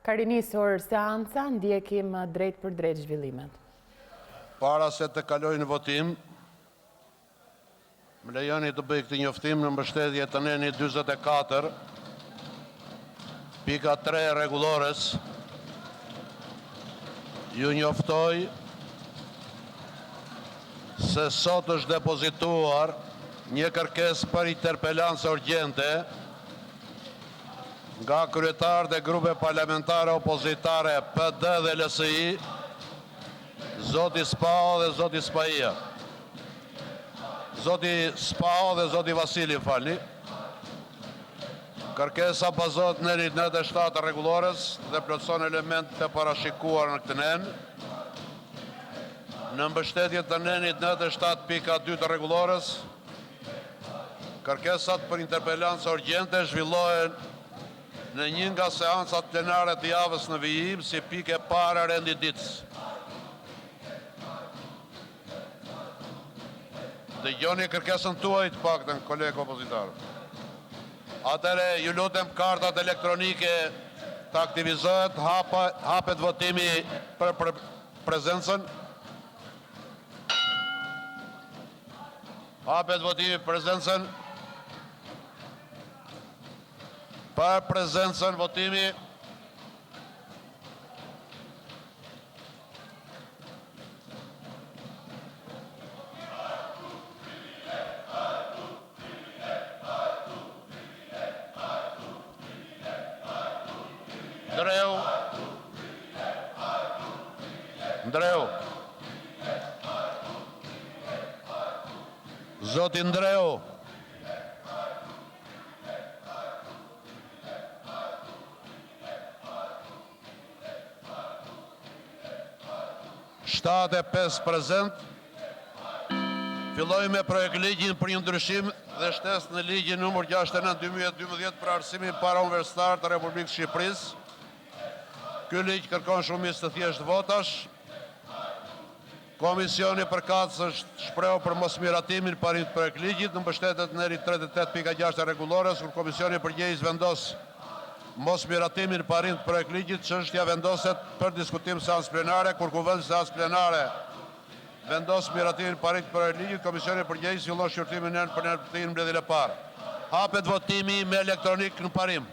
Ka rinisur seanca, ndjekim drejt për drejt zhvillimet. Para se të kaloj në votim, më lejoni të bëj këtë njoftim në mbështetje të neni 44, pika 3 rregullores. Ju njoftoj se sot është depozituar një kërkesë për interpelancë urgjente nga kryetarët e grupe parlamentare opozitare PD dhe LSI, Zoti Spao dhe Zoti Spaia. Zoti Spao dhe Zoti Vasili, falni. Kërkesa bazohet në 97 rregullores dhe plotëson elementet të parashikuar në këtë nen. Në mbështetje të nenit 97.2 të rregullores, kërkesat për interpelancë urgjente zhvillohen në një nga seancat plenare të javës në vijim si pikë e parë e renditditës. Dëgjoni kërkesën tuaj të paktën, kolegë opozitarë. Atëre, ju lutem kartat elektronike të aktivizohet, hapet votimi për prezencën. Hapet votimi për prezencën. Për prezencën votimi. Ndreu. Zoti Ndreu. Shtatë e 5 prezent. Filloj me projekt ligjin për një ndryshim dhe shtesë në ligjin numër 69/2012 për arsimin parauniversitar të Republikës Shqipërisë. Ky ligj kërkon shumicë të thjeshtë votash. Komisioni përkatës është shprehur për mosmiratimin parim të projekt ligjit në mbështetjet në 38.6 rregullores, kur komisioni përgjegjës vendos mosmiratimin parim të projekt ligjit, çështja vendoset për diskutim seancë plenare, kur kuvend seancë plenare vendos miratimin parim të projekt ligjit, komisioni përgjegjës fillon shqyrtimin për në mbledhjen e parë. Hapet votimi me elektronik në parim.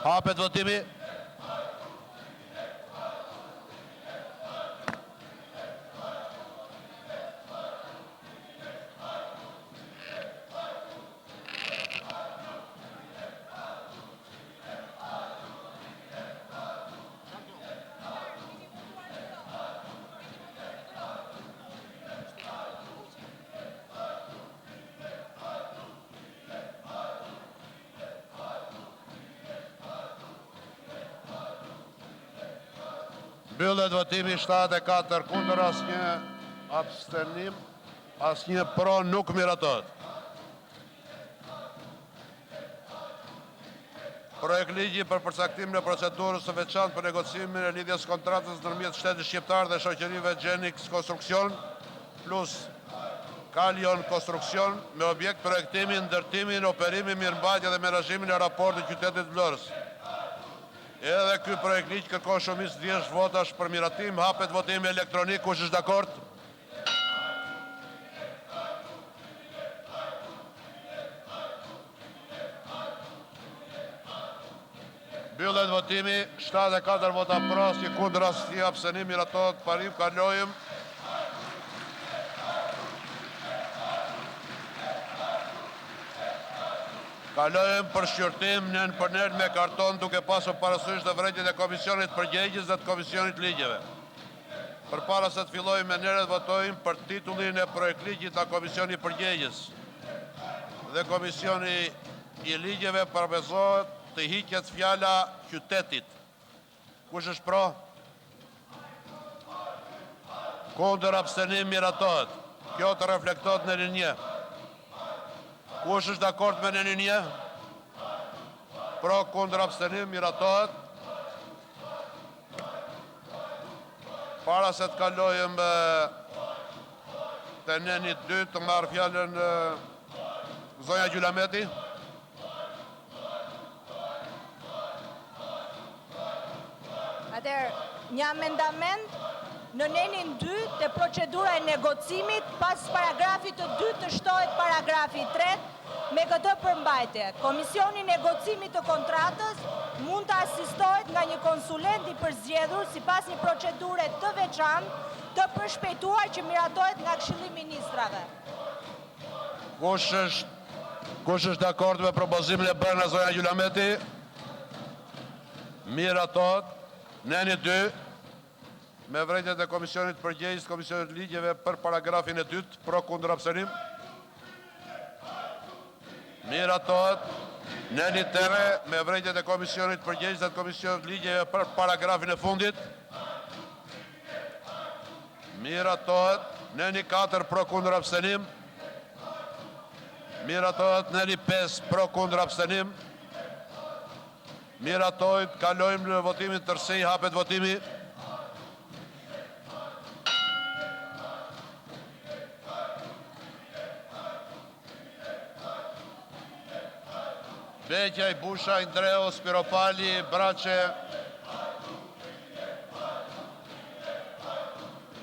Hapet votimi. Mbyllet votimi 74 kundër, asnjë abstenim, asnjë pro, nuk miratohet. Projekt ligji për përcaktimin e procedurës së veçantë për negocimin e lidhjes kontratës ndërmjet Shtetit Shqiptar dhe shoqërive Genix Konstruksion plus Kalion Konstruksion me objekt projektimin, ndërtimin, operimin, mirëmbajtje dhe menaxhimin e aeroportit të qytetit Vlorës. Edhe ky projekt ligj kërkon shumicë thjesht votash për miratim. Hapet votimi elektronik. Kush është dakord? Mbyllet votimi, 74 vota pro, si kundër asnjë abstenim, miratohet parim. Kalojmë për shqyrtim nën për nën me karton duke pasur parasysh të vërejtjet e komisionit përgjegjës dhe të komisionit ligjeve. Përpara se të fillojmë me nërët, votojmë për titullin e projekt ligjit nga komisioni përgjegjës dhe komisioni i ligjeve përbezohet të hiqet fjala qytetit. Kush është pro? Kundër abstenim miratohet. Kjo të reflektohet në linje. Kush është dakord me në linje? Pro, kundër abstenim miratohet. Para se të kalojmë të nenit 2 të marrë fjallën zonja Gjulameti. Një amendament në nenin 2 të procedura e negocimit, pas paragrafit të 2 të shtohet paragrafi 3 me këtë përmbajtje. Komisioni negocimit të kontratës mund të asistohet nga një konsulent i përzgjedhur sipas një procedure të veçantë të përshpejtuar që miratohet nga Këshilli i Ministrave. Kush është dakord me propozimin e bërë nga zonja Gjulameti? Miratohet. Neni 2. Me vërejtjet e Komisionit Përgjegjës, Komisionit Ligjeve për paragrafin e 2, pro kundër abstenim. Miratohet. Neni 3, me vërejtjet e Komisionit Përgjegjës dhe Komisionit Ligjeve për paragrafin e fundit. Miratohet. Neni 4, pro kundër abstenim. Miratohet. Neni 5, pro kundër abstenim. Miratohet. Kalojmë në votimin tërësi, hapet votimi. Beqaj, Busha, Indreo, Spiropali, Brace,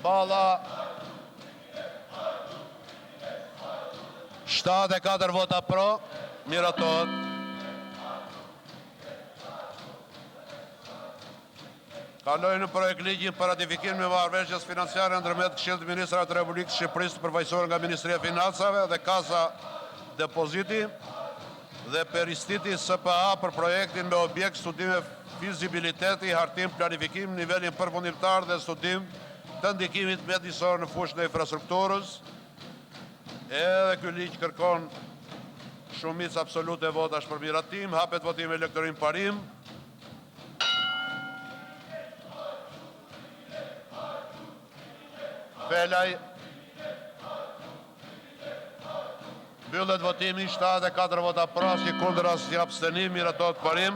Balla, 74 vota pro, miratohet. Kalojnë në projekt ligjin për ratifikim me marrëveshjes financiare ndërmjet Këshillit të Ministrave të Republikës së Shqipërisë përfaqësuar nga Ministria e Financave dhe Kasa Depoziti dhe Peristiti SPA për projektin me objekt studime fizibiliteti, hartim, planifikim, nivelin përfundimtar dhe studim të ndikimit mjedisor në fushën e infrastrukturës. Edhe ky ligj kërkon shumicë absolute votash për miratim, hapet votimi elektronik parim. Felaj. Mbyllet votimi, 74 vota pro, asnjë kundër, asnjë abstenim, miratohet parim.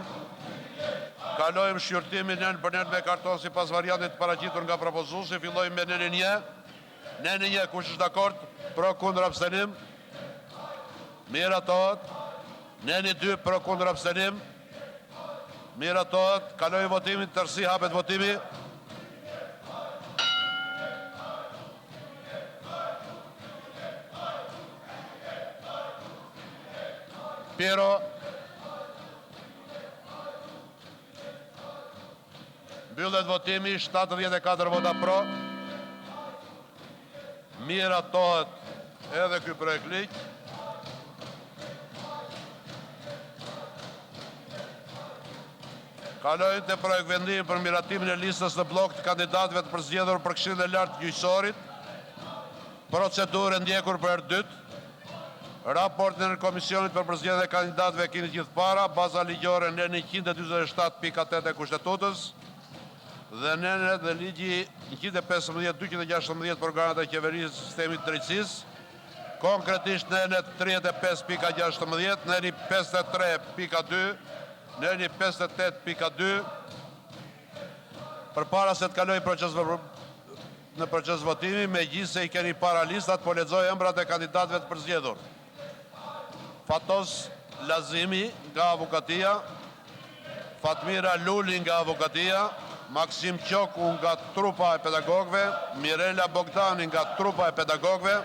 Kalojmë shqyrtimin nën për nën me karton sipas variantit të paraqitur nga propozuesi. Fillojmë me nenin 1. Nenin 1, kush është dakord? Pro, kundër, abstenim. Miratohet. Nenin 2, pro, kundër, abstenim. Miratohet. Kalojmë votimin tërësi, hapet votimi. Piero. Mbyllet votimi, 74 vota pro. Miratohet edhe ky projekt ligj. Kalojnë të projekt vendimi për miratimin e listës në blok të kandidatëve të përzgjedhur për Këshillin e Lartë të Gjyqësorit. Procedurë ndjekur për herë dytë. Raportin e Komisionit për përzgjedhjen e kandidatëve keni gjithë para, baza ligjore në 147.8 e Kushtetutës dhe nënet dhe ligji 115-216 për organet e qeverisë së sistemit të drejtësisë, konkretisht nënet 35.16, nëni 53.2, nëni 58.2. Përpara se të kaloj në proces votimi, megjithëse i keni para listat, po lexoj emrat e kandidatëve të përzgjedhur. Fatos Lazimi nga Avokatia, Fatmira Luli nga Avokatia, Maksim Qoku nga Trupa e Pedagogëve, Mirela Bogdani nga Trupa e Pedagogëve,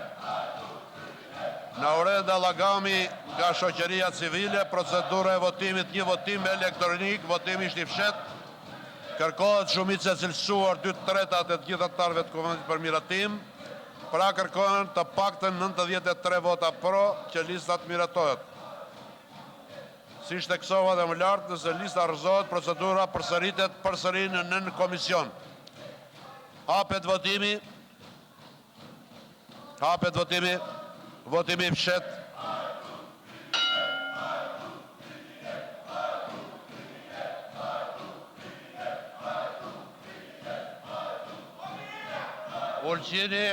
Naureda Lagami nga Shoqëria Civile. Procedura e votimit, një votim elektronik, votimi është i fshehtë. Kërkohet shumicë e cilësuar 2/3 e të gjithë anëtarëve të Koventit për miratim. Pra kërkohen të paktën 93 vota pro që lista të miratohet. Si shteksova dhe më lartë, nëse lista rrëzohet, procedura përsëritet përsëri në nën komision. Hapet votimi. Hapet votimi. Votimi fshet. Ulqini.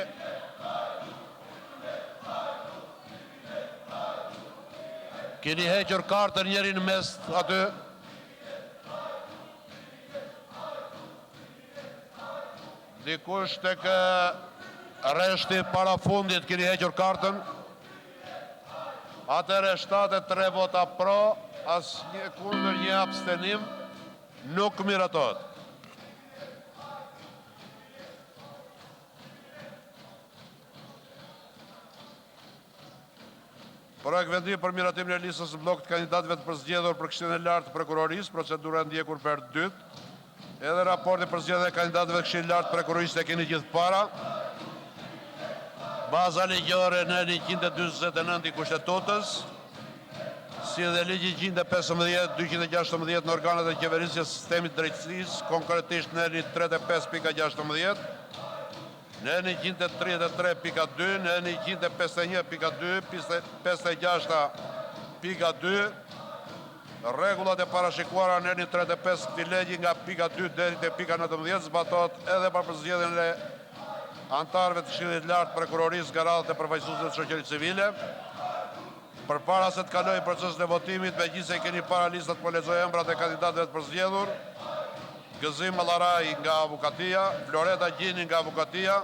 Keni hequr kartën njeri në mes aty. Dikush tek rreshti para fundit keni hequr kartën. Atëre 73 vota pro, asnjë kundër, një abstenim, nuk miratohet. Projekt vendimi për miratimin e listës së bllokut të kandidatëve të përzgjedhur për Këshillin e Lartë të Prokurorisë, procedura ndjekur për dytë. Edhe raporti për zgjedhjen e kandidatëve të Këshillit të Lartë të Prokurorisë e keni gjithë para. Baza ligjore në 149 i Kushtetutës, si dhe ligji 115-216 në organet e qeverisjes së sistemit drejtësisë, konkretisht në 35.16, në 133.2, në 151.2, 56.2, rregullat e parashikuara në 35 këtij ligji nga pika 2 deri te pika 19 zbatohet edhe për përzgjedhjen e antarëve të Këshillit të Lartë të Prokurorisë nga radhët e përfaqësuesve të shoqërisë civile. Përpara se të kalojë procesin e votimit, megjithëse i keni para listat, po lexoj emrat e kandidatëve të përzgjedhur. Gëzim Mallaraj nga Avokatia, Floreta Gjini nga Avokatia,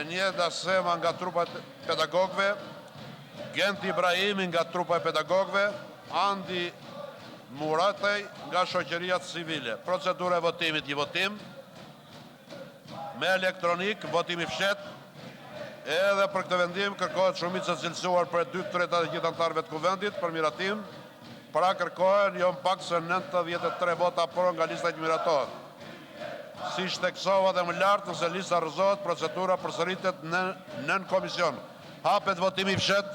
Enjeda Sema nga trupa e pedagogëve, Gent Ibrahimi nga trupa e pedagogëve, Andi Muratej nga shoqëria civile. Procedura e votimit, një votim me elektronik, votimi fshet. Edhe për këtë vendim kërkohet shumica cilësuar për 2/3 të gjithë anëtarëve të kuvendit për miratim. Pra kërkohen jo më pak se 93 vota pro nga lista që miratohet. Si shteksova dhe më lartë, nëse lista rrëzohet, procedura përsëritet në komision. Hapet votimi fshet.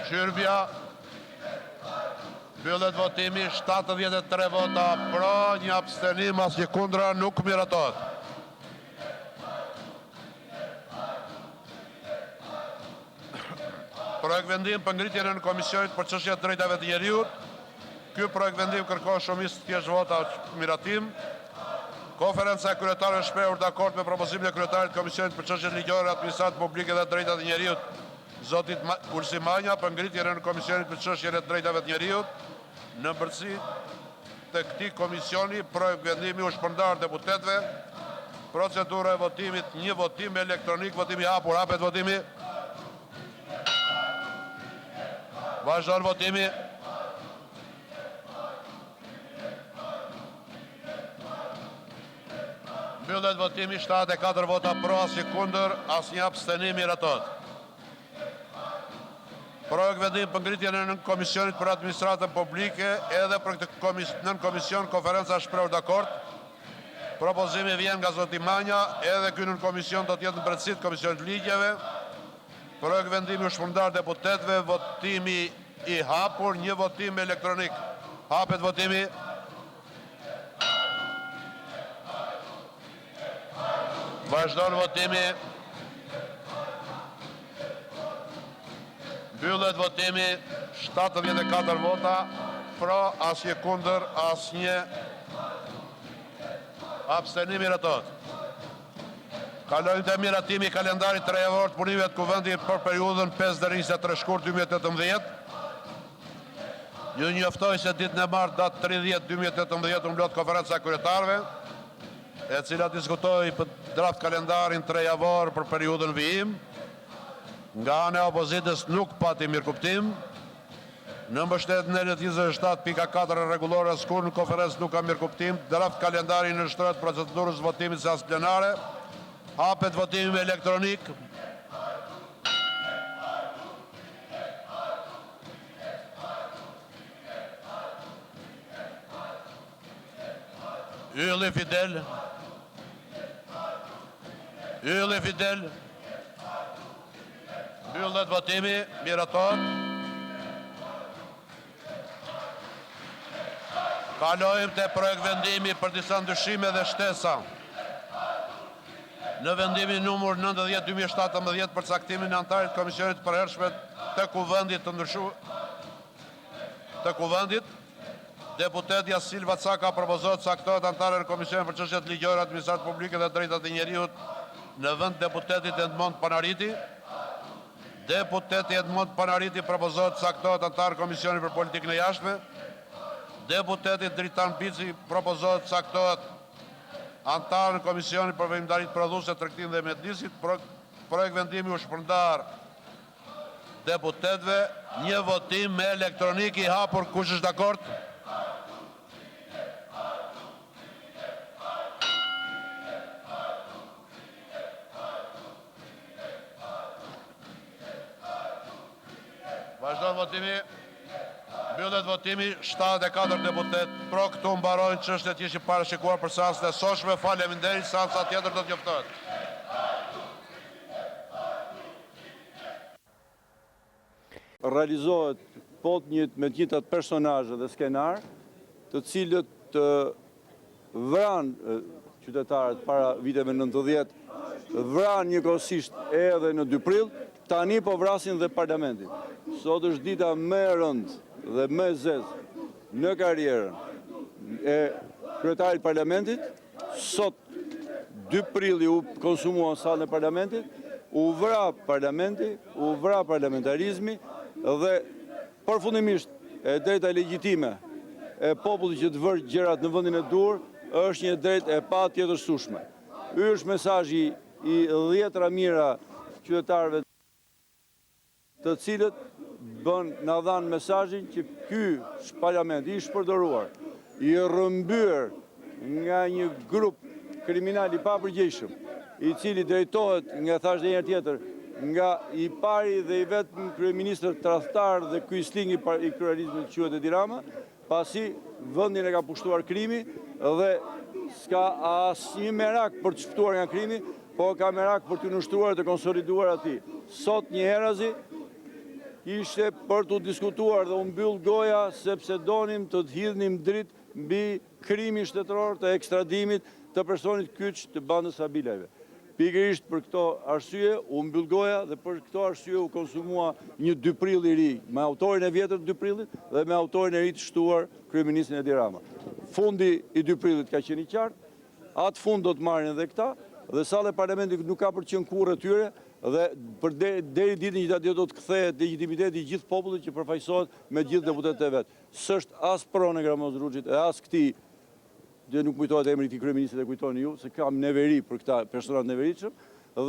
Shërbja, mbyllet votimi, 73 vota pro, një abstenim, asnjë kundra, nuk miratohet. Projekt vendim për ngritjen në Komisionit për çështjet e drejtave të njerëzit. Ky projekt vendim kërkon shumicë të thjeshtë vota miratim. Konferenca e kryetarëve shprehur dakord me propozimin e kryetarit të Komisionit për çështjet ligjore, administratë publike dhe drejtat e njerëzit, Zotit Ulsi Manja, për ngritjen në Komisionit për çështjen e drejtave të njerëzit. Në përgjithësi të këtij komisioni, projekt vendimi u shpërndar deputetëve. Procedura e votimit, një votim elektronik, votimi hapur, hapet votimi. Vazhdon votimi. Mbyllet votimi, 74 vota pro, asnjë kundër, asnjë abstenim, miratohet. Projekt vendim për ngritjen e nën Komisionit për Administratën Publike, edhe për këtë nën komision konferenca shprehur dakord. Propozimi vjen nga zoti Manja, edhe ky nën komision do të jetë në përgjithësi Komisionit Ligjeve. Projekt vendimi u shpërndar deputetëve, votimi i hapur, një votim elektronik. Hapet votimi. Vazhdon votimi. Mbyllet votimi, 74 vota pro, asnjë kundër, asnjë abstenim, miratohet. Kalojmë te miratimi i kalendarit trajavor të punimeve të kuvendit për periudhën 5 deri 23 shkurt 2018. Ju njoftoj se ditën e martë datë 30/2018 u mblot konferenca e kryetarëve, e cila diskutoi për draft kalendarin trajavor për periudhën vijim. Nga ana e opozitës nuk pati mirëkuptim. Në mbështetjen e 27.4 rregullore askur në konferencë nuk ka mirëkuptim. Draft kalendari nënshtrohet procedurës votimit seancë plenare. Hapet votimi elektronik. Ylli Fidel. Ylli Fidel. Mbyllet votimi, miratohet. Kalojmë te projekt vendimi për disa ndryshime dhe shtesa. Në vendimin numër 90/2017 për caktimin e antarit Komisionit të përhershme të kuvendit të ndryshuar të kuvendit, deputetja Silva Caka propozohet caktohet antare në Komisionin për çështjet ligjore, administratë publike dhe drejtat e njerëzit në vend deputetit Edmond Panariti. Deputeti Edmond Panariti propozohet caktohet antar Komisionit për Politikën e Jashtme. Deputeti Dritan Bici propozohet caktohet antar në Komisionit për Veprimtaritë Prodhuese, Tregtinë dhe Mjedisit. Projekt vendimi u shpërndar deputetëve, një votim me elektronik i hapur, kush është dakord? Vazhdon votimi. Mbyllet votimi, 74 deputet pro, këtu mbarojnë çështjet që ishin parashikuar për seancën e sotshme. Faleminderit, seanca tjetër do të njoftohet. Realizohet me të njëjtat personazhe dhe skenar, të cilët vranë qytetarët para viteve 90, vranë njëkohësisht edhe në 2 prill, tani po vrasin dhe parlamentin. Sot është dita më e rëndë dhe më e zezë në karrierën e kryetarit parlamentit. Sot 2 prilli u konsumua në sallën e parlamentit, u vra parlamenti, u vra parlamentarizmi dhe përfundimisht e drejta legjitime e popullit që të vërë gjërat në vendin e dur është një drejtë e patjetërsueshme. Ky është mesazhi i 10 mijëra qytetarëve të cilët na dhanë mesazhin që ky parlament i shpërdoruar, i rrëmbyer nga një grup kriminal i papërgjegjshëm, i cili drejtohet, nga thash dhe një tjetër, nga i pari dhe i vetëm kryeministër tradhtar dhe kryesling i kryeministrit quhet Edi Rama, pasi vendin e ka pushtuar krimi dhe s'ka asnjë merak për të shpëtuar nga krimi, po ka merak për të nushtruar dhe të konsoliduar atij. Sot një herazi ishte për të diskutuar dhe u mbyll goja sepse donim të hidhnim dritë mbi krimin shtetëror të ekstradimit të personit kyç të bandës Abilajve. Pikërisht për këto arsye u mbyll goja dhe për këto arsye u konsumua një 2 prill i ri, me autorin e vjetër të 2 prillit dhe me autorin e ri të shtuar kryeministrin Edi Rama. Fundi i 2 prillit ka qenë i qartë, atë fund do të marrin edhe këta dhe salla e parlamentit nuk ka për të qenë kurrë tyre dhe deri ditën që do të kthehet legitimiteti i gjithë popullit që përfaqësohet me gjithë deputetët e vet. S'është as pronë Gramoz Ruxhit e as këtij, dhe nuk kujtohet emri i këtij kryeministit, e kujtoni ju, se kam neveri për këta personat neveritshëm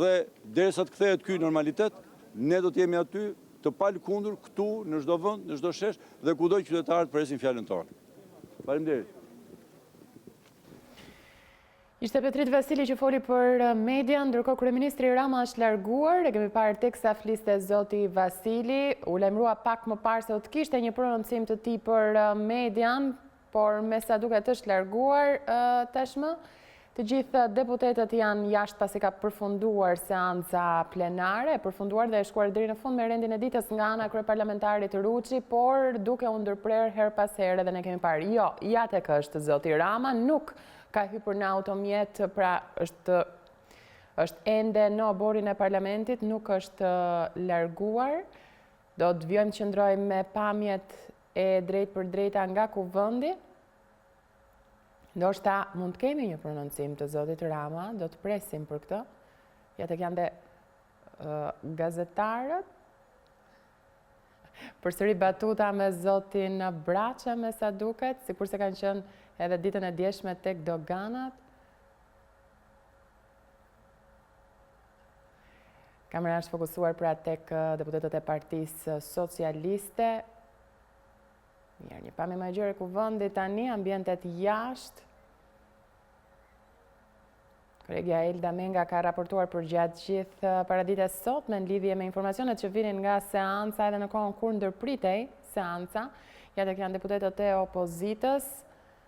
dhe derisa të kthehet ky normalitet, ne do të jemi aty të palkundur këtu në çdo vend, në çdo shesh dhe kudo qytetarët presin fjalën tonë. Faleminderit. Ishte Petrit Vasili që foli për media, ndërkohë kryeministri Rama është larguar, e kemi parë teksa fliste zoti Vasili, u lajmërua pak më parë se do të kishte një prononcim të tij për median, por me sa duket është larguar tashmë. Të gjithë deputetët janë jashtë pasi ka përfunduar seanca plenare, përfunduar dhe e shkuar deri në fund me rendin e ditës nga ana kryeparlamentarit Ruçi, por duke u ndërprer her pas here dhe ne kemi parë. Jo, ja tek është zoti Rama, nuk ka hyrë në automjet, pra është ende në oborin e parlamentit, nuk është larguar. Do të vjojmë që qëndrojmë me pamjet e drejt për drejta nga kuvendi. Ndoshta mund të kemi një prononcim të zotit Rama, do të presim për këtë. Ja tek janë dhe gazetarët. Përsëri batuta me zotin Braça me sa duket, sikurse kanë qenë edhe ditën e djeshme tek doganat. Kamera është fokusuar pra tek deputetët e Partisë Socialiste. Mirë, një pamje më e gjerë kuvendit tani, ambientet jashtë. Kolegja Elda Menga ka raportuar për gjatë gjithë paradites sot me në lidhje me informacionet që vinin nga seanca edhe në kohën kur ndërpritej seanca. Ja tek janë deputetët e Opozitës.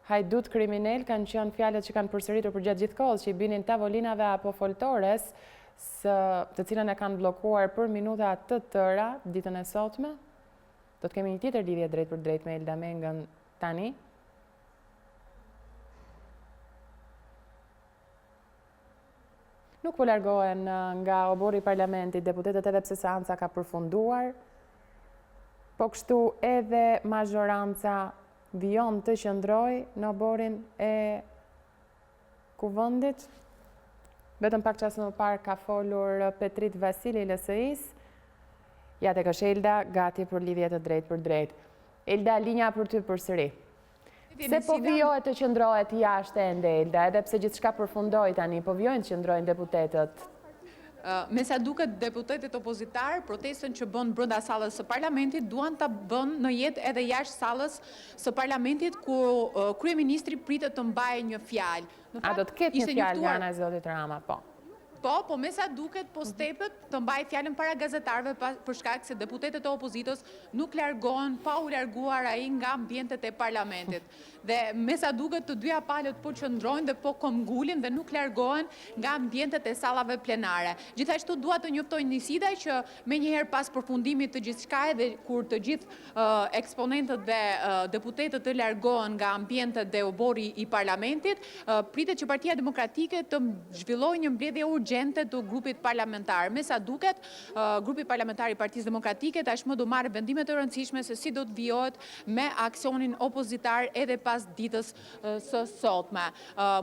Hajdut kriminel kanë qenë fjalët që kanë përsëritur për gjatë gjithë kohës, që i binin tavolinave apo foltores, të cilën e kanë bllokuar për minuta të tëra ditën e sotme. Do të kemi një tjetër lidhje drejt për drejt me Elda Mengën tani. Nuk po largohen nga obori i parlamentit deputetët edhe pse seanca ka përfunduar, po kështu edhe mazhoranca vijon të qëndroj në oborin e kuvendit. Vetëm pak çast më parë ka folur Petrit Vasili i LSI-s. Ja tek është Elda, gati për lidhje të drejt për drejt. Elda, linja për ty përsëri. Se po vijohet të qëndrohet jashtë ende, Elda, edhe pse gjithçka përfundoi tani, po vijojnë të qëndrojnë deputetët. Me sa duket deputetët opozitar, protestën që bën brenda sallës së parlamentit duan ta bën në jetë edhe jashtë sallës së parlamentit ku kryeministri pritet të mbajë një fjalë. A do të ketë një fjalë nga ana e zotit Rama, po. Po me sa duket, po stepet të mbaj fjalën para gazetarëve për shkak se deputetët e opozitës nuk largohen pa u larguar ai nga ambientet e parlamentit. Dhe me sa duket të dyja palët po qëndrojnë dhe po këmbgulin dhe nuk largohen nga ambientet e sallave plenare. Gjithashtu dua të njoftoj Nisida që menjëherë pas përfundimit të gjithçkaje dhe kur të gjithë eksponentët dhe deputetët të largohen nga ambientet dhe obori i parlamentit, pritet që Partia Demokratike të zhvillojë një mbledhje urgjente të grupit parlamentar. Me sa duket, grupi parlamentar i Partisë Demokratike tashmë do marrë vendime të rëndësishme se si do të vijohet me aksionin opozitar edhe pas ditës së sotme.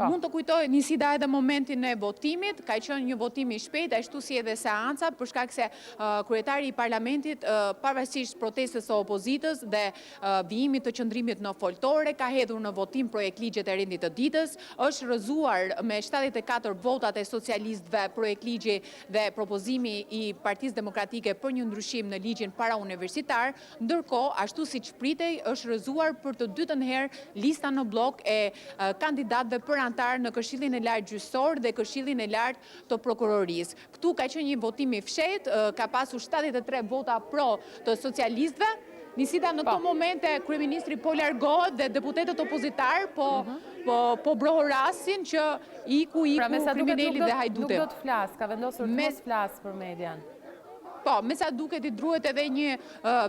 Mund të kujtoj Nisida edhe momentin e votimit, ka qenë një votim i shpejt, ashtu si edhe seanca, për shkak se kryetari i parlamentit, pavarësisht protestës së opozitës dhe vijimit të qëndrimit në foltore, ka hedhur në votim projekt ligjet e rendit të ditës, është rrëzuar me 74 votat e socialistëve projekt ligji dhe propozimi i Partisë Demokratike për një ndryshim në ligjin parauniversitar, ndërkohë, ashtu siç pritej, është rrëzuar për të dytën herë lista në blok e kandidatëve për antar në Këshillin e Lartë Gjyqësor dhe Këshillin e Lartë të Prokurorisë. Këtu ka qenë një votim i fshehtë, ka pasur 73 vota pro të socialistëve. Nisida, në këto momente, kryeministri po largohet dhe deputetët opozitar po brohorasin që iku krimineli dhe hajduti. Nuk do të flas, ka vendosur të mos flas për median. Po, me sa duket i druhet edhe një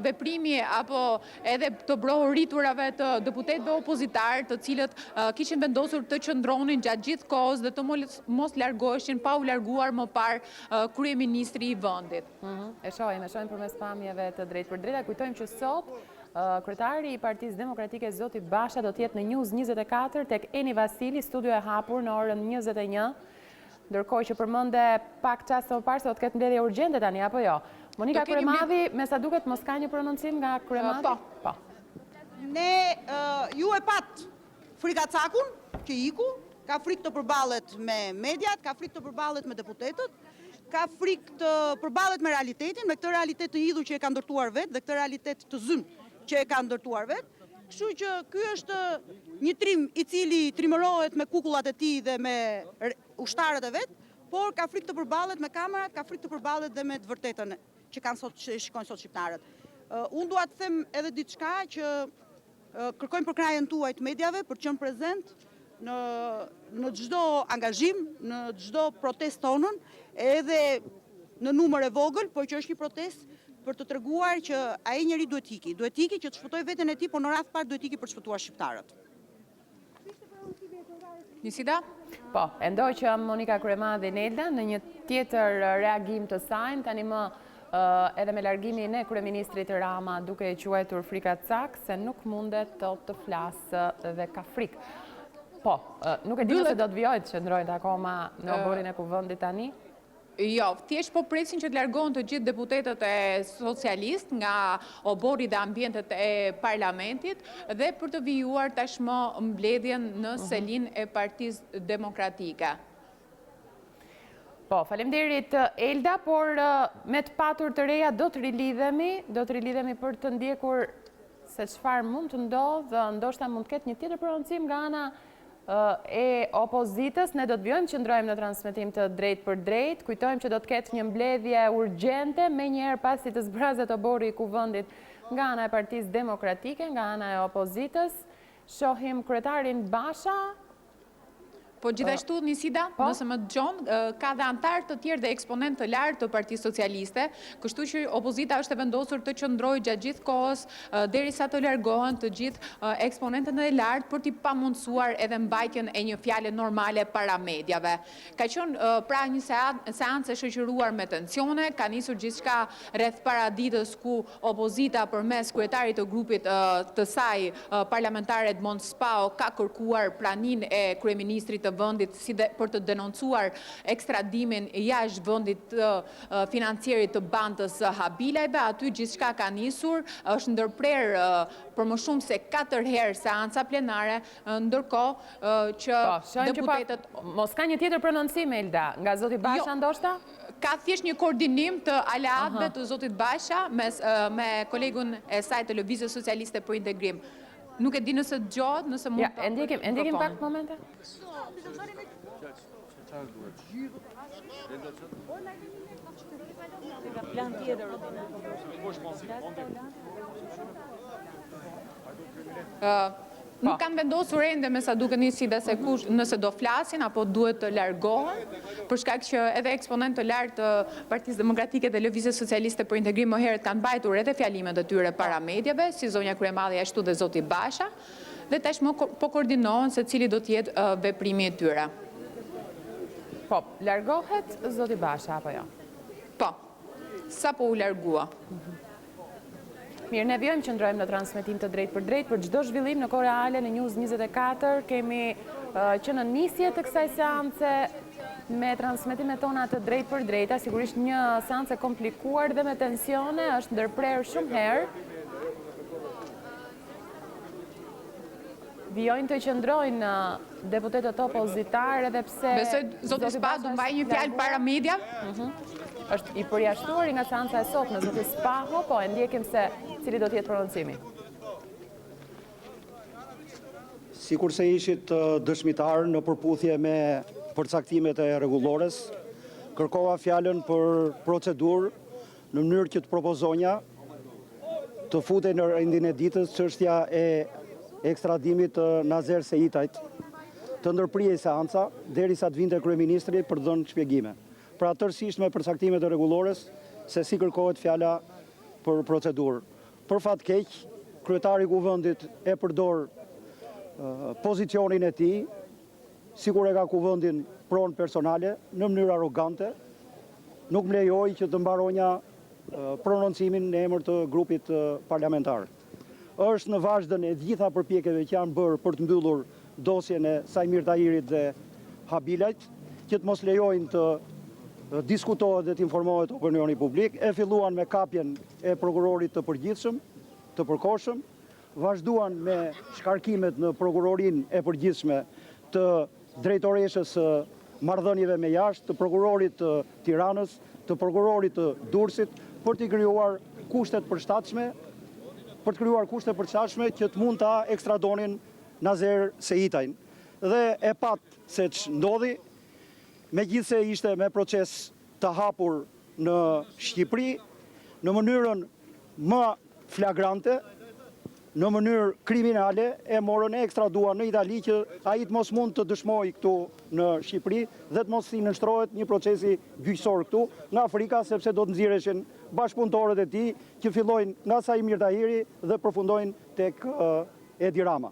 veprimi apo edhe të brohoriturave të deputetëve opozitar, të cilët kishin vendosur të qëndronin gjatë gjithë kohës dhe të mos largoheshin pa u larguar më parë kryeministri i vendit. E shohim përmes pamjeve të drejtë për drejta. Kujtojmë që sot kryetari i Partisë Demokratike Zoti Basha do të jetë në News 24 tek Eni Vasili, studio e hapur në orën 21. Ndërkohë që përmende pak çast më parë se do të ketë mbledhje urgjente tani apo jo. Monika Kremavi, me sa duket mos ka një prononcim nga Kremavi? Po. Ju e pat frikacakun që iku, ka frikë të përballet me mediat, ka frikë të përballet me deputetët, ka frikë të përballet me realitetin, me këtë realitet të hidhur që e ka ndërtuar vetë dhe këtë realitet të zymë që e ka ndërtuar vetë. Kështu që ky është një trim i cili trimërohet me kukullat e tij dhe me ushtarët e vet, por ka frikë të përballet me kamerat, ka frikë të përballet dhe me të vërtetën që shikojnë sot shqiptarët. Unë dua të them edhe diçka që kërkojmë për krajën tuaj të mediave për të qenë prezent në çdo angazhim, në çdo protestë tonën, edhe në numër e vogël, por që është një protestë për të treguar që ai njeri duhet iki që të shpëtojë veten e tij, por në radh parë duhet iki për të shpëtuar shqiptarët. Nisida? Po, endoj që Monika Kremavi Nelda në një tjetër reagim të saj, tani më edhe me largimin e kryeministrit Rama duke e quajtur frikacak se nuk mundet të flasë dhe ka frikë. Po, nuk e di nëse do të vijojë të qëndrojnë akoma në oborin e kuvendit tani? Jo, thjesht po presin që të largohen të gjithë deputetët e socialist nga obori dhe ambientet e parlamentit dhe për të vijuar tashmë mbledhjen në selin e Partisë Demokratike. Po, faleminderit Elda, por me të patur të reja do të rilidhemi për të ndjekur se çfarë mund të ndodhë, ndoshta mund të ketë një tjetër prononcim nga ana e opozitës. Ne do të vjojmë që ndrojmë në transmetim të drejt për drejt. Kujtojmë që do të ketë një mbledhje urgjente me njerë pasi të zbrazet obori i kuvendit nga ana e Partisë Demokratike, nga ana e opozitës. Shohim kryetarin Basha. Po gjithashtu Nisida, nëse më dëgjon, ka dhe antar të tjerë dhe eksponent të lartë të Partisë Socialiste, kështu që opozita është e vendosur të qëndrojë gjatë gjithë kohës derisa të largohen të gjithë eksponentët e lartë për t'i pamundsuar edhe mbajtjen e një fjale normale para mediave. Ka qenë pra një seancë e shoqëruar me tensione, ka nisur gjithçka rreth paraditës ku opozita përmes kryetarit të grupit të saj parlamentare Edmond Spao ka kërkuar praninë e kryeministrit vëndit si për të denoncuar ekstradimin jashtë vëndit të financierit të bantës Habilajve. Aty gjithçka ka nisur, është ndërprer për më shumë se 4 herë seanca plenare, ndërkohë që deputetët... Mos ka një tjetër prononcim, Elda, nga zoti Basha ndoshta? Ka thjesht një koordinim të aleatëve të zotit Basha me kolegun e saj të Lëvizjes Socialiste për Integrim. Nuk e di nëse dëgjohet, nëse mund të... Ndjekim pak momente. Nuk kanë vendosur ende me sa duke nisi dhe se kush nëse do flasin apo duhet të largohen, për shkak që edhe eksponent të lartë të Partisë Demokratike dhe Lëvizjes Socialiste për Integrim më herët kanë mbajtur edhe fjalimet e tyre para mediave, si zonja kryemadhe ashtu dhe zoti Basha, dhe tashmë po koordinohen se cili do të jetë veprimi i tyre. Po, largohet zoti Basha apo jo? Po, sa po u largua. Mirë, ne vjojmë që ndrojmë në transmitim të drejt për çdo zhvillim në kohë reale në News 24, kemi që në nisje të kësaj seance me transmitimet tona të drejt për drejta, sigurisht një seancë e komplikuar dhe me tensione, është ndërprerë shumë herë. Vjojnë të qëndrojnë deputetët opozitar edhe pse... Besoj, zoti Spa, du mbaj një fjalë para media? është i përjashtuar nga seanca e sotme, zoti Spaho, po e ndjekim se cili do t'jetë prononcimi. Sikur se ishit dëshmitar në përputhje me përcaktimet e rregullores, kërkova fjalën për procedurë në mënyrë që të propozonja të futej në rendin e ditës çështja e ekstradimit të Nazer Seitajt, të ndërprihej seanca derisa të vinte kryeministri për të dhënë shpjegime. Pra tërësisht me përcaktimet e rregullores se si kërkohet fjala për procedurë. Për fat keq, kryetari i kuvendit e përdor pozicionin e tij, sikur e ka kuvendin pronë personale, në mënyrë arrogante, nuk më lejoi që të mbaronja prononcimin në emër të grupit parlamentar. Është në vazhdën e gjitha përpjekjeve që janë bërë për të mbyllur dosjen e Sajmir Tahirit dhe Habilajt, që të mos lejojnë të diskutohet dhe të informohet opinioni publik, e filluan me kapjen e prokurorit të përgjithshëm, të përkohshëm, vazhduan me shkarkimet në prokurorin e përgjithshme të drejtoreshës marrëdhënieve me jashtë, të prokurorit të Tiranës, të prokurorit të Durrësit, për të krijuar kushtet përshtatshme, që të mund ta ekstradonin Nazer Seitajn. Dhe e pat se ç'ndodhi, megjithse ishte me proces të hapur në Shqipëri, në mënyrën më flagrante, në mënyrë kriminale, e morën e ekstraduan në Itali që ai të mos mund të dëshmojë këtu në Shqipëri dhe të mos i nënshtrohet një procesi gjyqësor këtu nga Afrika, sepse do të nxirreshin bashkëpunëtorët e tij që fillojnë nga Sajmir Tahiri dhe përfundojnë tek Edi Rama.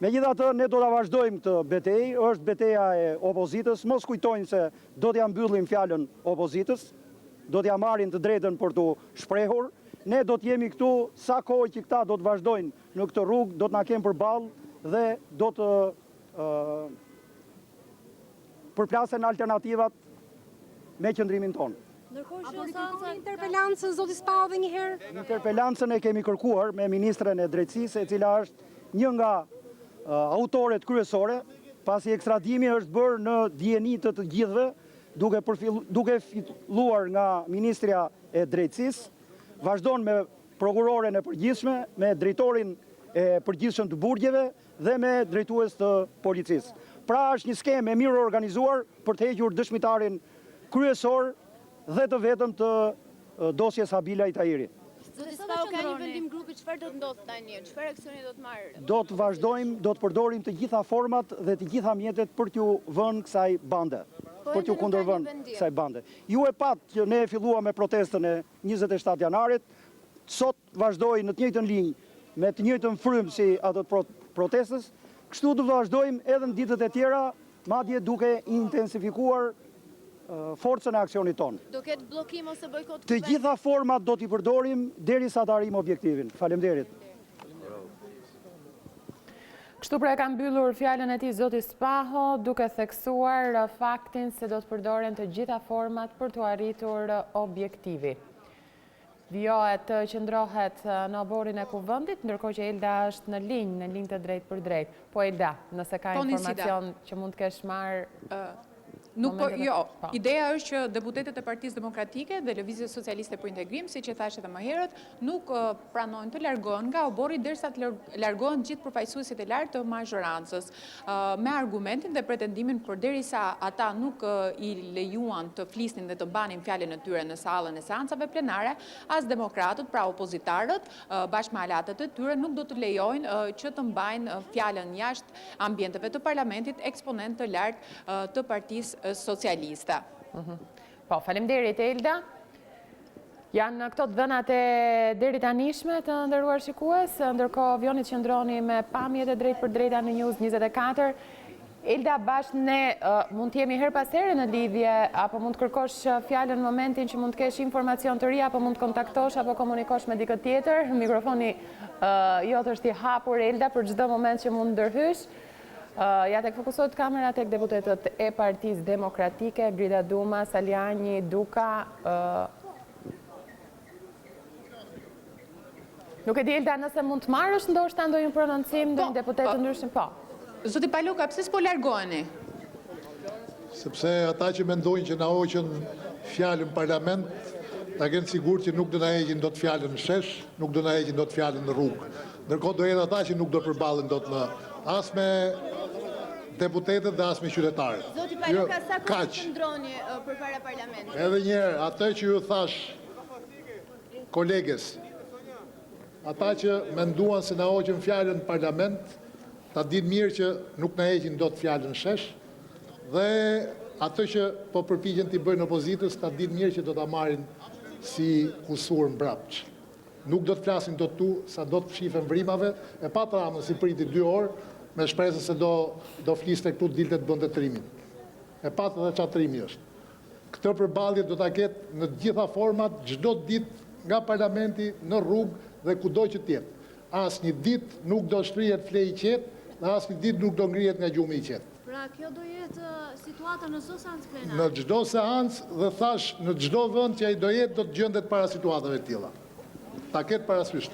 Megjithatë, ne do ta vazhdojmë këtë betejë, është betejë e opozitës, mos kujtojnë se do t'ja mbyllim fjalën opozitës, do t'ja marrin të drejtën për t'u shprehur, ne do t'jemi këtu sa kohë që këta do të vazhdojnë në këtë rrugë, do t'na kemë përballë dhe do të përplasen alternativat me qëndrimin tonë. Ndërkohë që kërkoni interpelancën, zoti Spau, edhe një herë? Interpelancën e kemi kërkuar me ministren e drejtësisë, e cila është një nga autoret kryesore, pasi ekstradimi është bërë në dijeni të të gjithëve, duke filluar nga Ministria e Drejtësisë, vazhdon me prokuroren e përgjithshme, me drejtorin e përgjithshëm të burgjeve dhe me drejtues të policisë. Pra është një skemë e mirë organizuar për të hequr dëshmitarin kryesor dhe të vetëm të dosjes Habilajt Tahiri. Zoti Spau, ka një vendim grupi, çfarë do të ndodhë tani? Çfarë aksioni do të marrë? Do të vazhdojmë, do të përdorim të gjitha format dhe të gjitha mjetet për t'ju vënë kësaj bande, për t'ju kundërvënë kësaj bande. Ju e pat që ne filluam me protestën e 27 janarit, sot vazhdoj në të njëjtën linjë, me të njëjtën frymë si ato protestës, kështu do të vazhdojmë edhe në ditët e tjera, madje duke intensifikuar forcën e aksionit tonë. Do ketë bllokim ose bojkot? Të gjitha format do t'i përdorim derisa të arrijmë objektivin. Faleminderit. Kështu pra e ka mbyllur fjalën e tij zoti Spaho, duke theksuar faktin se do të përdoren të gjitha format për të arritur objektivi. Vijohet të qëndrohet në oborin e kuvendit, ndërkohë që Elda është në linjë të drejt për drejt. Po Elda, nëse ka informacion që mund të kesh marrë... Ideja është që deputetët e Partisë Demokratike dhe Lëvizjes Socialiste për Integrim, siç e thashë edhe më herët, nuk pranojnë të largohen nga obori derisa të largohen gjithë përfaqësuesit e lartë të mazhorancës, me argumentin dhe pretendimin përderisa ata nuk i lejuan të flisnin dhe të mbanin fjalën e tyre në sallën e seancave plenare, as demokratët, pra opozitarët, bashkë me alatët e tyre, nuk do të lejojnë që të mbajnë fjalën jashtë ambienteve të parlamentit eksponent të lartë të Partisë Socialiste. Po, faleminderit Elda. Janë këto të dhënat e deri tanishme të nderuar shikues, ndërkohë vjoni të qëndroni me pamjet e drejt për drejta në News 24. Elda, bashkë ne mund të jemi her pas here në lidhje, apo mund të kërkosh fjalën në momentin që mund të kesh informacion të ri, apo mund të kontaktosh apo komunikosh me dikë tjetër. Mikrofoni jot është i hapur Elda për çdo moment që mund ndërhysh. Ja tek fokusohet kamera tek deputetët e Partisë Demokratike, Grida Duma, Saliani, Duka. Nuk e di Elda nëse mund të marrësh ndoshta ndonjë prononcim ndonjë deputet të ndryshëm, po. Zoti Paluka, pse s'po largoheni? Sepse ata që mendojnë që na hoqën fjalën në parlament, ta kenë sigurt që nuk do na heqin dot fjalën në shesh, nuk do na heqin dot fjalën në rrugë. Ndërkohë do jenë ata që nuk do përballen dot më as me deputetët dhe as me qytetarët. Zoti Paluka, sa kohë qëndroni përpara parlamentit? Edhe një herë, atë që ju thash koleges, ata që menduan se na hoqën fjalën në parlament, ta dinë mirë që nuk na heqin dot fjalën shesh, dhe atë që po përpiqen t'i bëjnë opozitës, ta dinë mirë që do ta marrin si kusur mbrapsht. Nuk do të flasin dot tu, sa do të fshifen vrimave, e pa Ramën si priti 2 orë, me shpresën se do fliste këtu dilte të bënte trimin. E patë dhe çfarë trimi është. Këtë përballje do ta ketë në të gjitha format, çdo ditë nga parlamenti, në rrugë dhe kudo që të jetë. Asnjë ditë nuk do shtrihet flej i qetë dhe asnjë ditë nuk do ngrihet nga gjumi i qetë. Pra kjo do jetë situata në çdo seancë plenare. Në çdo seancë dhe thash në çdo vend që ai do jetë do të gjendet para situatave të tilla. Ta ketë parasysh.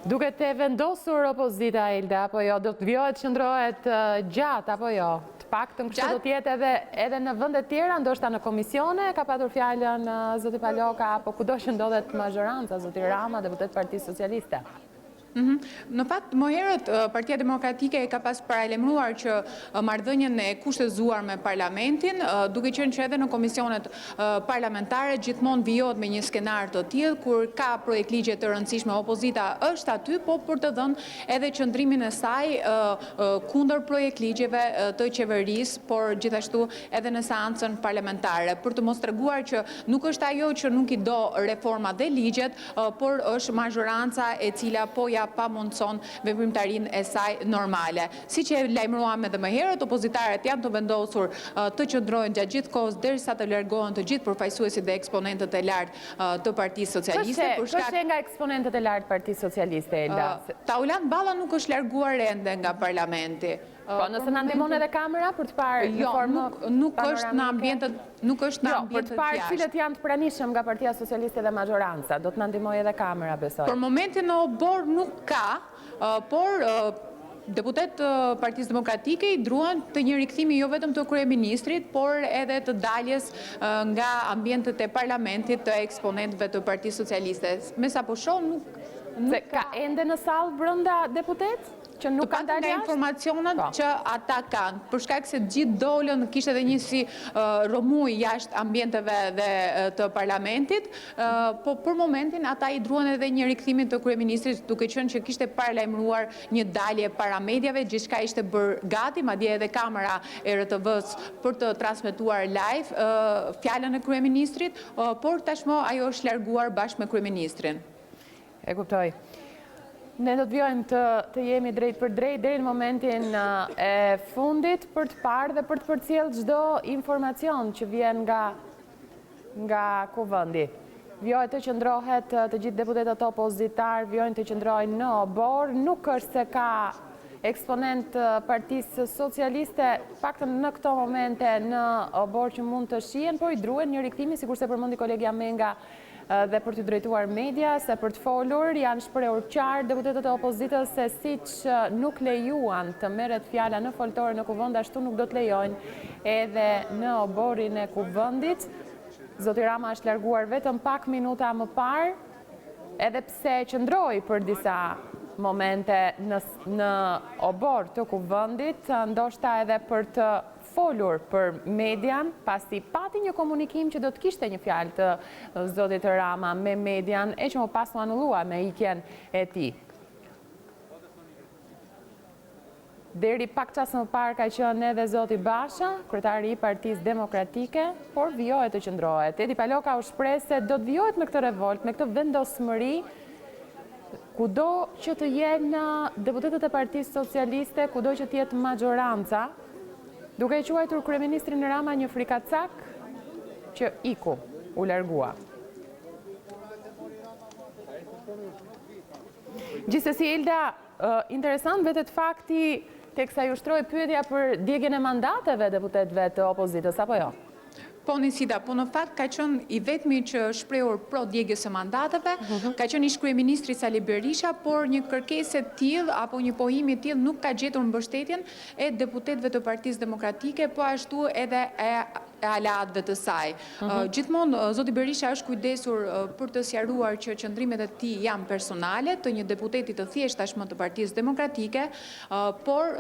Duket e vendosur opozita, Elda, apo jo? Do të vjohet, qëndrohet gjatë, apo jo? Të paktën kështu do të jetë edhe në vende tjera, ndoshta në komisione, ka patur fjalën zoti Paloka, apo kudo që ndodhet mazhoranca, zoti Rama, deputet Partisë Socialiste. Në fakt, më herët, Partia Demokratike ka pas paralajmëruar që marrëdhënien e kushtëzuar me parlamentin, duke qenë që edhe në komisionet parlamentare gjithmonë vijohet me një skenar të tillë, kur ka projekt ligje të rëndësishme, opozita është aty, po për të dhënë edhe qëndrimin e saj kundër projekt ligjeve të qeverisë, por gjithashtu edhe në seancën parlamentare, për të mos treguar që nuk është ajo që nuk i do reforma dhe ligjet, por është mazhoranca e cila po ja pa mundson veprimtarinë e saj normale. Siç e lajmëruam edhe më herët, opozitarët janë të vendosur të qëndrojnë gjatë gjithë kohës derisa të largohen të gjithë përfaqësuesit dhe eksponentët e lartë të Partisë Socialiste. Kështë nga eksponentët e lartë Partisë Socialiste, Elda? Taulan Balla nuk është larguar ende nga parlamenti. Po, nëse na ndihmon edhe kamera për të parë në formë nuk është në ambientet për të parë cilët janë të pranishëm nga Partia Socialiste dhe mazhoranca, do të na ndihmojë edhe kamera, besoj. Për momentin në obor nuk ka, por deputet Partisë Demokratike i druan të një rikthimi jo vetëm të kryeministrit, por edhe të daljes nga ambientet e parlamentit të eksponentëve të Partisë Socialiste. Me sa po shoh nuk ka ende në sallë brenda deputet? Që nuk kanë dalë jashtë? Informacionet që ata kanë, për shkak se gjithë dolën, kishte edhe një si rëmuj jashtë ambienteve dhe të parlamentit, po për momentin ata i druan edhe një rikthimin të kryeministrit, duke qenë që kishte paralajmëruar një dalje para mediave, gjithçka ishte bërë gati, madje edhe kamera e RTV-s për të transmetuar live fjalën e kryeministrit, por tashmë ajo është larguar bashkë me kryeministrin. E kuptoj. Ne do të vjojmë të jemi drejt për drejt deri në momentin e fundit për të parë dhe për të përcjellë çdo informacion që vjen nga kuvendi. Vjohet të qëndrohet të gjithë deputetët opozitar, vjojnë të qëndrojnë në obor, nuk është se ka eksponent Partisë Socialiste, paktën në këto momente në obor që mund të shihen, por i druhen një rikthimi, sikurse përmendi kolegja Menga, dhe për të drejtuar media, se për të folur janë shprehur qartë deputetët e opozitës se siç nuk lejuan të merret fjala në foltore në kuvend, ashtu nuk do të lejojnë edhe në oborin e kuvendit. Zoti Rama është larguar vetëm pak minuta më parë, edhe pse qëndroi për disa momente në obor të kuvendit, ndoshta edhe për të folur për median, pasi pati një komunikim që do të kishte një fjalë të zotit Rama me median, e që më pas u anullua me ikjen e tij. Deri pak çast më parë ka qenë edhe zoti Basha, kryetari i Partisë Demokratike, por vijohet të qëndrohet. Edi Paloka u shpreh se do të vijohet me këtë revolt, me këtë vendosmëri, kudo që të jenë deputetët e Partisë Socialiste, kudo që të jetë majoranca, duke i quajtur kryeministrin Rama një frikacak që iku, u largua. Gjithsesi, Ilda, interesant vetet fakti teksa ju shtroi pyetja për djegjen e mandateve deputetëve të opozitës, apo jo? Po, Nisida, po në fakt ka qenë i vetmi që shprehur pro djegjes së mandateve, ka qenë ish kryeministri Sali Berisha, por një kërkesë e tillë apo një pohim i tillë nuk ka gjetur mbështetjen e deputetëve të Partisë Demokratike, po ashtu edhe e aleatëve të saj. Gjithmonë zoti Berisha është kujdesur për të sqaruar që qëndrimet e tij janë personale, të një deputeti të thjeshtë tashmë të Partisë Demokratike, por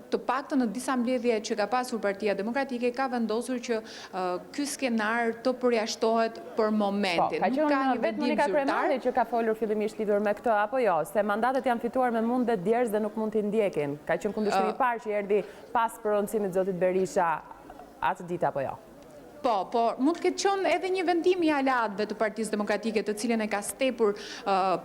të paktën në disa mbledhje që ka pasur Partia Demokratike ka vendosur që ky skenar të përjashtohet për momentin. Ka qenë vetë Monika Kremali që ka folur fillimisht lidhur me këtë, apo jo? Se mandatet janë fituar me mund dhe djerës dhe nuk mund t'i ndjekin. Ka qenë kundërshtimi i parë që erdhi pas prononcimit zotit Berisha atë ditë, apo jo? Po, mund të ketë qenë edhe një vendim i aleatëve të Partisë Demokratike, të cilën e ka stepur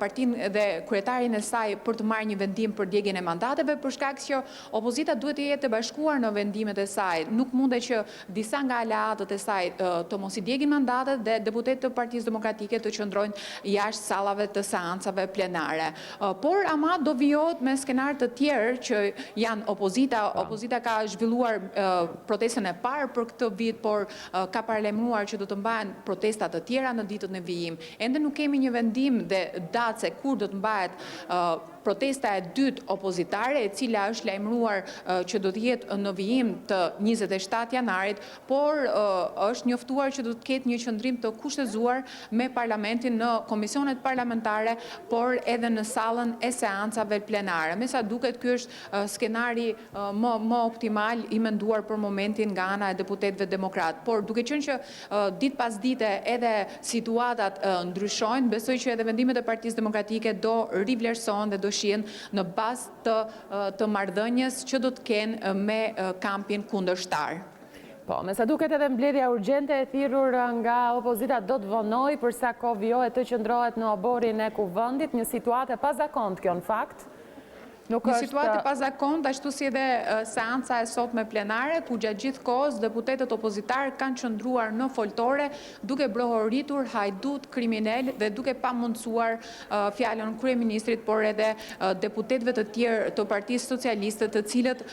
partinë dhe kryetarin e saj për të marrë një vendim për djegjen e mandateve, për shkak që opozita duhet të jetë e bashkuar në vendimet e saj. Nuk mundet që disa nga aleatët e saj të mos i djegin mandatet dhe deputetët të Partisë Demokratike të qëndrojnë jashtë sallave të seancave plenare. Por ama do vijohet me skenar të tjerë që janë opozita. Opozita ka zhvilluar protestën e parë për këtë vit, por ka paralajmëruar që do të mbahen protesta të tjera në ditën e vijim. Ende nuk kemi një vendim dhe datë se kur do të mbahet protesta e dytë opozitare, e cila është lajmëruar që do të jetë në vijim të 27 janarit, por është njoftuar që do të ketë një qëndrim të kushtëzuar me parlamentin në komisionet parlamentare, por edhe në sallën e seancave plenare. Me sa duket, ky është skenari më optimal i menduar për momentin nga ana e deputetëve demokrat. Por duke qenë që ditë pas dite edhe situatat ndryshojnë, besoj që edhe vendimet e Partisë Demokratike do rivlerësohen dhe do shihen në bazë të marrëdhënies që do të kenë me kampin kundërshtar. Po, me sa duket edhe mbledhja urgjente e thirrur nga opozita do të vonojë përsa kohë vijohet të qëndrohet në oborin e kuvendit, një situatë e pazakontë kjo në fakt. Një situatë e pazakontë, ashtu si edhe seanca e sotme plenare, ku gjatë gjithë kohës deputetët opozitarë kanë qëndruar në foltore, duke brohoritur Hajdut, kriminel dhe duke pamundsuar fjalën kryeministrit, por edhe deputetëve të tjerë të Partisë Socialiste, të cilët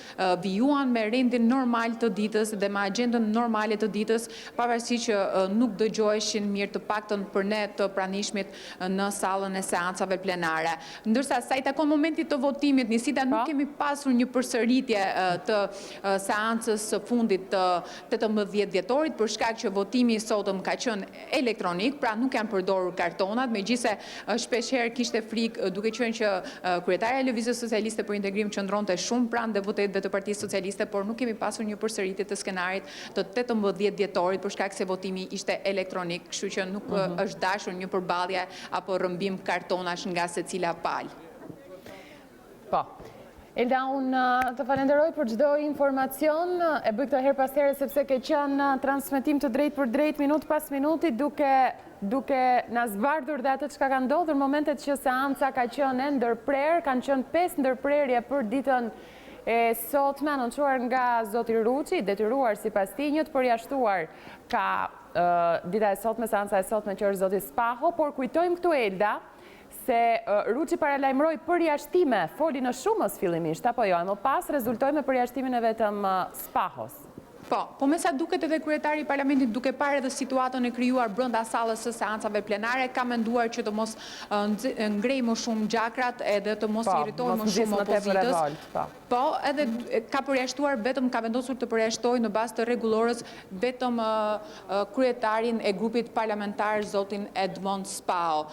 vijuan me rendin normal të ditës dhe me agjendën normale të ditës, pavarësisht që nuk dëgjoheshin mirë, të paktën për ne të pranishmit në sallën e seancave plenare. Ndërsa sa i takon momentit të votimit, Nisida, nuk kemi pasur një përsëritje të seancës së fundit të 18 dhjetorit, për shkak që votimi i sotëm ka qenë elektronik, pra nuk janë përdorur kartonat, megjithëse shpeshherë kishte frikë, duke qenë që kryetaria e Lëvizjes Socialiste për Integrim qëndronte shumë pranë deputetëve të Partisë Socialiste, por nuk kemi pasur një përsëritje të skenarit të 18 dhjetorit, për shkak se votimi ishte elektronik, kështu që nuk është dashur një përballje apo rrëmbim kartonash nga secila palë. Po. Elda, unë të falenderoj për çdo informacion, e bëj këtë her pas here sepse ke qenë transmetim të drejt për drejt, minut pas minuti, duke na zbardhur dhe atë çka ka ndodhur, momentet që seanca ka qenë ndërprer, kanë qenë 5 ndërprerje për ditën e sotme, anoncuar nga zoti Ruçi, detyruar sipas tij, një të përjashtuar ka dita e sotme, seanca e sotme që është zoti Spaho, por kujtojmë këtu Elda, se Ruçi paralajmëroi përjashtime, foli në Shumës fillimisht, apo jo, e më pas rezultoi me përjashtimin e vetëm Spahos. Po me sa duket edhe kryetari i parlamentit duke parë edhe situatën e krijuar brenda sallës së seancave plenare, ka menduar që të mos ngrej më shumë gjakrat edhe të mos irritojë më shumë opozitës. Po, edhe ka përjashtuar vetëm, ka vendosur të përjashtojë në bazë të rregullorës vetëm kryetarin e grupit parlamentar zotin Edmond Spao.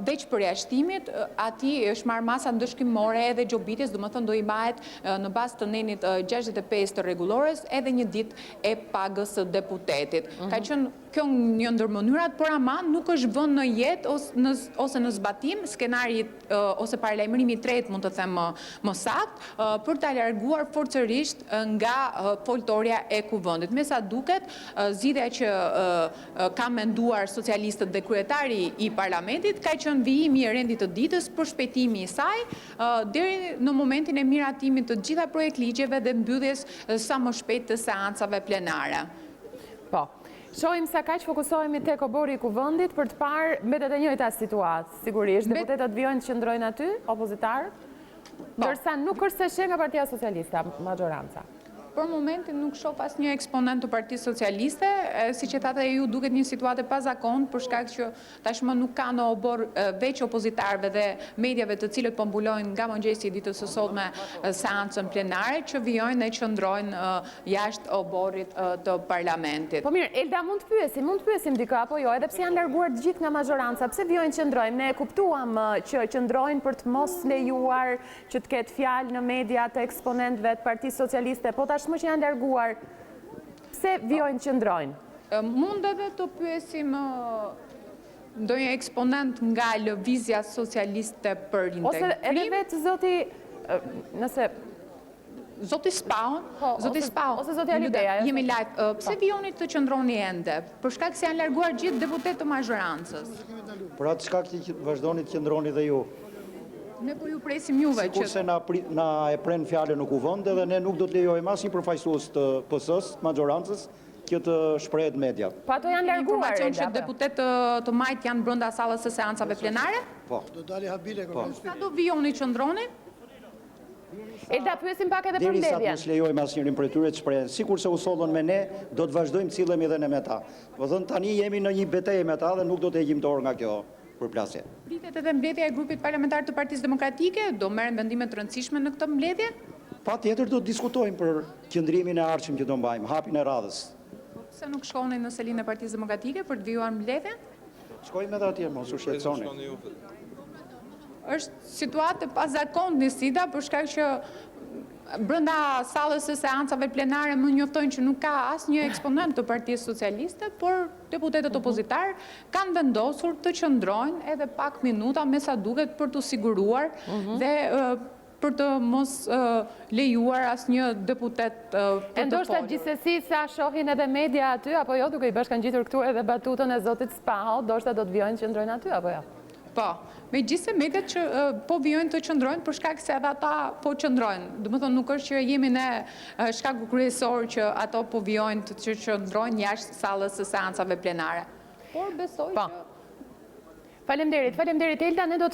Veç përjashtimit, ati është marrë masa ndëshkimore edhe gjobitjes, domethënë do i mahet në bazë të nenit 65 të rregullorës edhe një ditë e pagës së deputetit. Ka qenë kjo një ndër mënyrat, por ama nuk është vënë në jetë ose në zbatim skenari ose paralajmërimi i tretë, mund të them më saktë, për ta larguar forcërisht nga foltorja e kuvendit. Me sa duket, zgjidhja që ka menduar socialistët dhe kryetari i parlamentit ka qenë vijimi i rendit të ditës për shpejtimi i saj deri në momentin e miratimit të gjitha projekt ligjeve dhe mbylljes sa më shpejt të seancave plenare. Po. Shohim sa kaq fokusohemi tek obori i kuvendit për të parë mbetet e njëjta situatë. Sigurisht, deputetët vijojnë të qëndrojnë aty, opozitarët, ndërsa nuk është se sheh nga Partia Socialiste majoranca. Për momentin nuk shoh asnjë eksponent të Partisë Socialiste, siç e thatë ju duket një situatë pa zakon për shkak që tashmë nuk ka në obor veç opozitarëve dhe mediave të cilët po mbulojnë nga mëngjesi i ditës së sotme seancën plenare që vijojnë e qëndrojnë jashtë oborrit të parlamentit. Po mirë, Elda, mund të pyesim dikë apo jo, edhe pse janë larguar të gjithë nga majoranca, pse vijojnë qëndrojnë? Ne e kuptuam që qëndrojnë për të mos lejuar që të ketë fjalë në media të eksponentëve të Partisë Socialiste, po tashmë që janë larguar, pse vijojnë qëndrojnë? Mund edhe të pyesim ndonjë eksponent nga lëvizja socialiste për integrim. Ose edhe vetë zoti, nëse... Zoti Spao, ose zoti Alibeja. Jemi live. Pse vijoni të qëndroni ende? Për shkak se janë larguar gjithë deputetë të majorancës. Për atë shkak që vazhdoni të qëndroni dhe ju. Ne po ju presim juve që... Sikur se na e pren fjalën në kuvend dhe ne nuk do të lejojmë asnjë përfaqësues të PS-s, majorancës, që të shprehet media. Po ato janë larguar. Informacion që deputetë të majt janë brenda sallës së seancave plenare? Po. Do dali habile kërkesë. Sa do vijoni qëndroni? Elda, pyesim pak edhe për mbledhjen. Derisa të mos lejojmë asnjërin prej tyre të shprehen, sikur se u sollën me ne, do të vazhdojmë të cillemi edhe ne me ta. Do thënë tani jemi në një betejë me ta dhe nuk do të heqim dorë nga kjo përplasje. Pritet edhe mbledhja e grupit parlamentar të Partisë Demokratike, do merren vendime të rëndësishme në këtë mbledhje? Patjetër do të diskutojmë për qëndrimin e ardhshëm që do mbajmë, hapin e radhës. Pse nuk shkoni në selinë e Partisë Demokratike për të vijuar mbledhjen? Shkojmë edhe atje, mos u shqetësoni. Është situatë pa zakon nisida për shkak që brenda sallës së seancave plenare më njoftojnë që nuk ka asnjë eksponent të Partisë Socialiste, por deputetët opozitar kanë vendosur të qëndrojnë edhe pak minuta me sa duket për të siguruar dhe për të mos lejuar asnjë deputet për të folur. Ndoshta gjithsesi sa shohin edhe media aty apo jo, duke i bashkangjitur këtu edhe batutën e zotit Spao, ndoshta do të vijojnë qëndrojnë aty apo jo? Po, megjithëse mediat që po vijojnë të qëndrojnë për shkak se edhe ata po qëndrojnë. Domethënë nuk është që jemi ne shkaku kryesor që ato po vijojnë të qëndrojnë jashtë sallës së seancave plenare. Por besoj që... Faleminderit Elda, ne do të